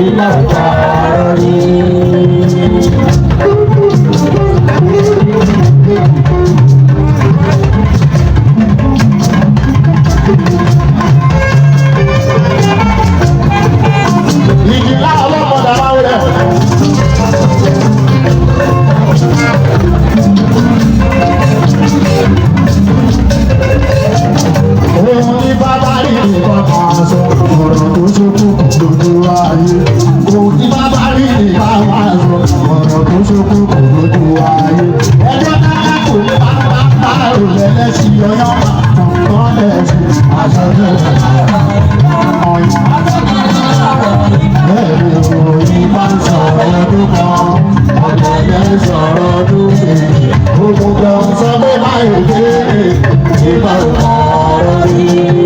ìgbà ọ̀rọ̀ yìí. Ìjìlá ọlọ́mọdé máa ń rẹ̀. Òun ní bàbá rí nìkan kan sọ, ọ̀rọ̀ tó ṣokú lójú ayé. Òun ní bàbá rí nìkan kan sọ, ọ̀rọ̀ tó ṣokú lójú ayé. Ẹjọ́ náà kò ní bàbá pààrọ̀ lẹ́lẹ́sìn yọyọ́ kan lẹ́sìn aṣọ ìròyìn bá ń sọ̀rọ̀ ọdún kan, ọ̀gẹ̀dẹ̀ sọ̀rọ̀ ọdún kejì. Gbogbo gan sọ pé báyìí dé ìgbà ọ̀rọ̀ yìí.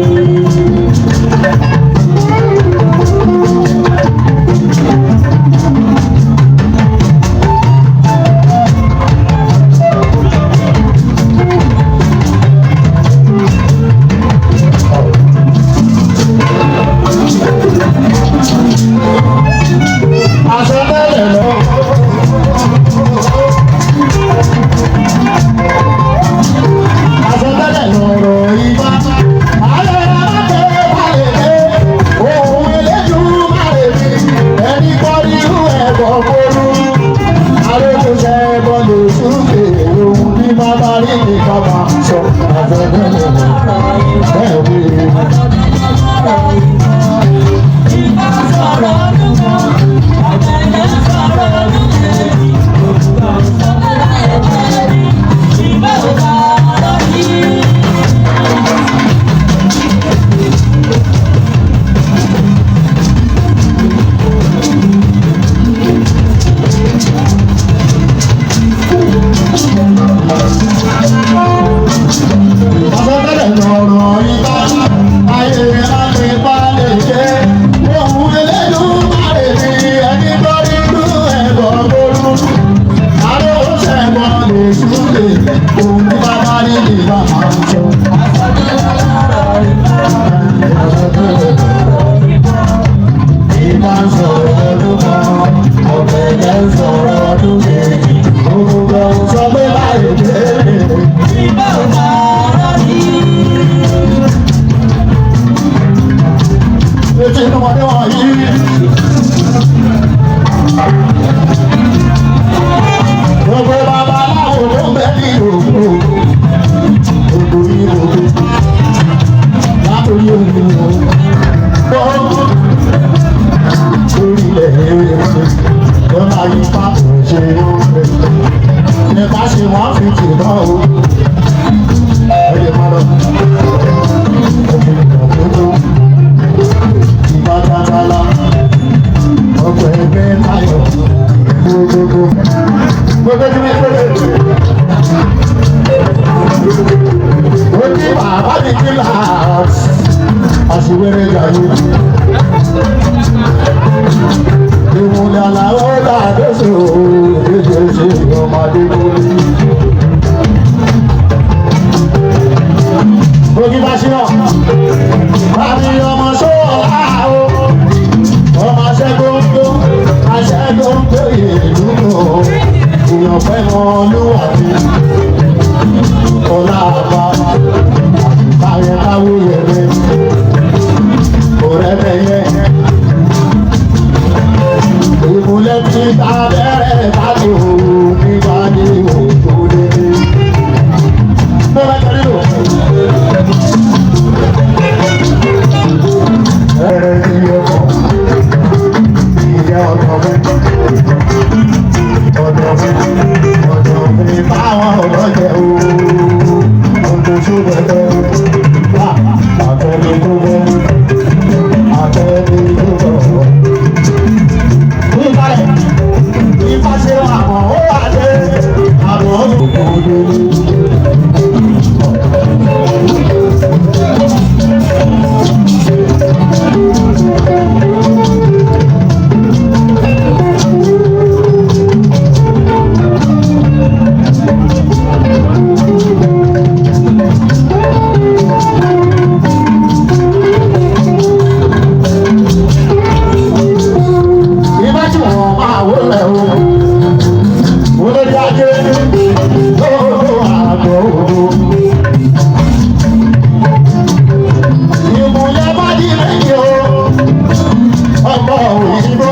òyìnbó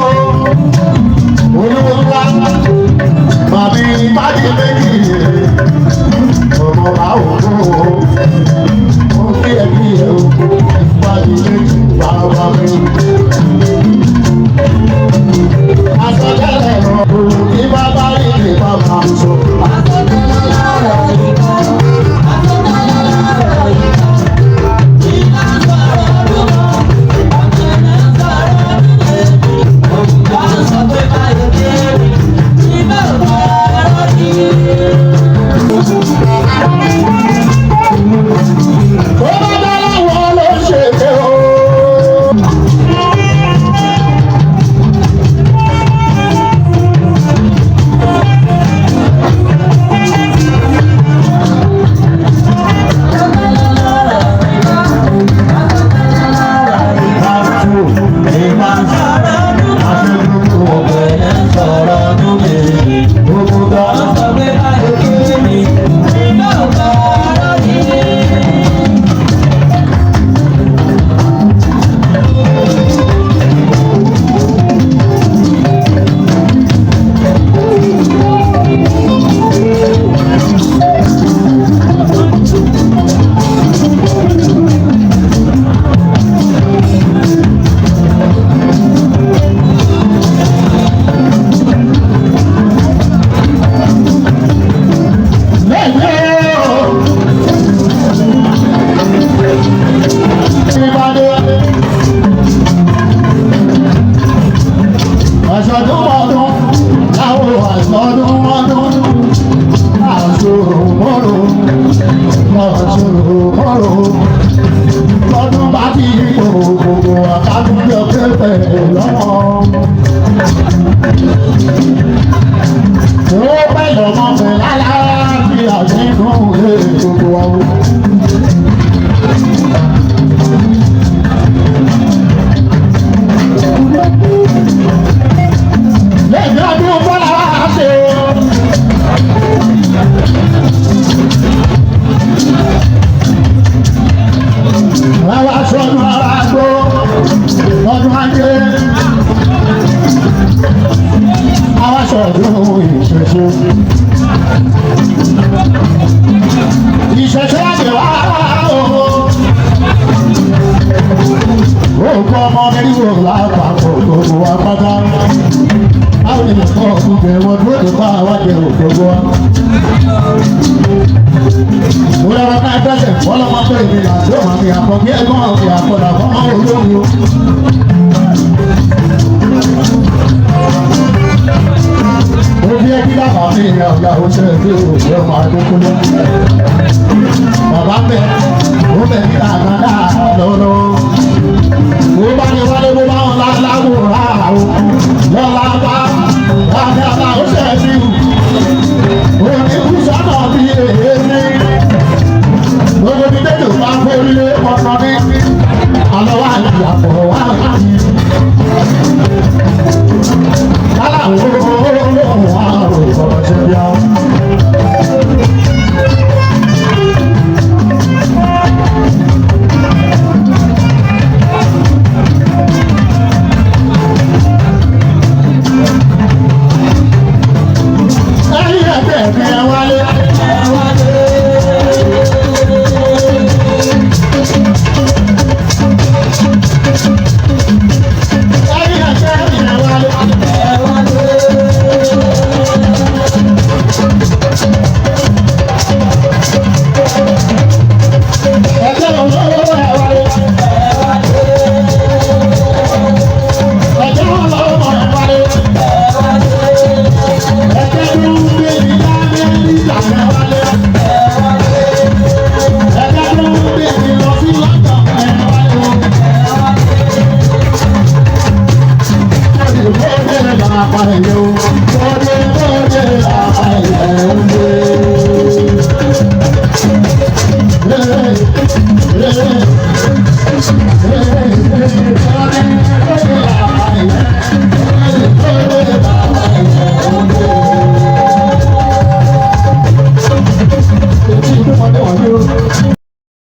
olówó ńlá màmí ìbàdí méjì ọmọ bá òkú ó kí ẹbí ẹ o ìbàdí méjì bá wà mí. Asọ̀tẹ́lẹ̀ ọ̀rọ̀ ní bàbá ìdè bàbá sọ. Lọ́dún bá ti gbogbo àkàtúntò pépè lọ́wọ́. Ó pẹ́ lọ́mọ pẹ̀ lálára bí àdínkù lè gbogbo ọ̀hún. Lẹ́yìn ọdún bọ́lá wá ṣe o. Àwa sọnù ara gbó lọ́dún ajé. Àwa sọdún ìṣẹ̀ṣe. Ìṣẹ̀ṣe àgbẹ̀ wá o. Òkú ọmọ mẹ́rìnwó lápapọ̀ gbogbo wa pátá. Àwọn ènìyàn kọ́ ọ̀gbìn bẹ̀rẹ̀ wọn dúró tó bá wa jẹ òkògbó wa. Mo lọ́wọ́ ká ẹgbẹ́sẹ̀ fọ́lọ́mọ pé èmi àti òun àmì àpọ̀ bí ẹ̀gbọ́n àmì àpọ̀dà fọ́mọ olóhùn. Mo fi ẹbí bàbá mi ìyá ọ̀gá oṣù ẹbí òṣù ọmọ àdókò lọ. Bàbá bẹ̀ ó bẹ̀ ní àgbàdá lọ́rọ́. Mo bá ní wálé mo bá wọn láwòrán àwọn lọ́la bá àgbàdá oṣù ẹbí òní kùsọ́nà bí èmi. Gbogbo mi tètè máa ń forílé ọkàn mi. Àlọ́ wa ní àpò wa láti. Kálá wo olóhùn àrùn ọ̀rọ̀ ṣe bí àwọn. Ẹ̀yin ẹ̀gbẹ́ mi ẹ wálé. Para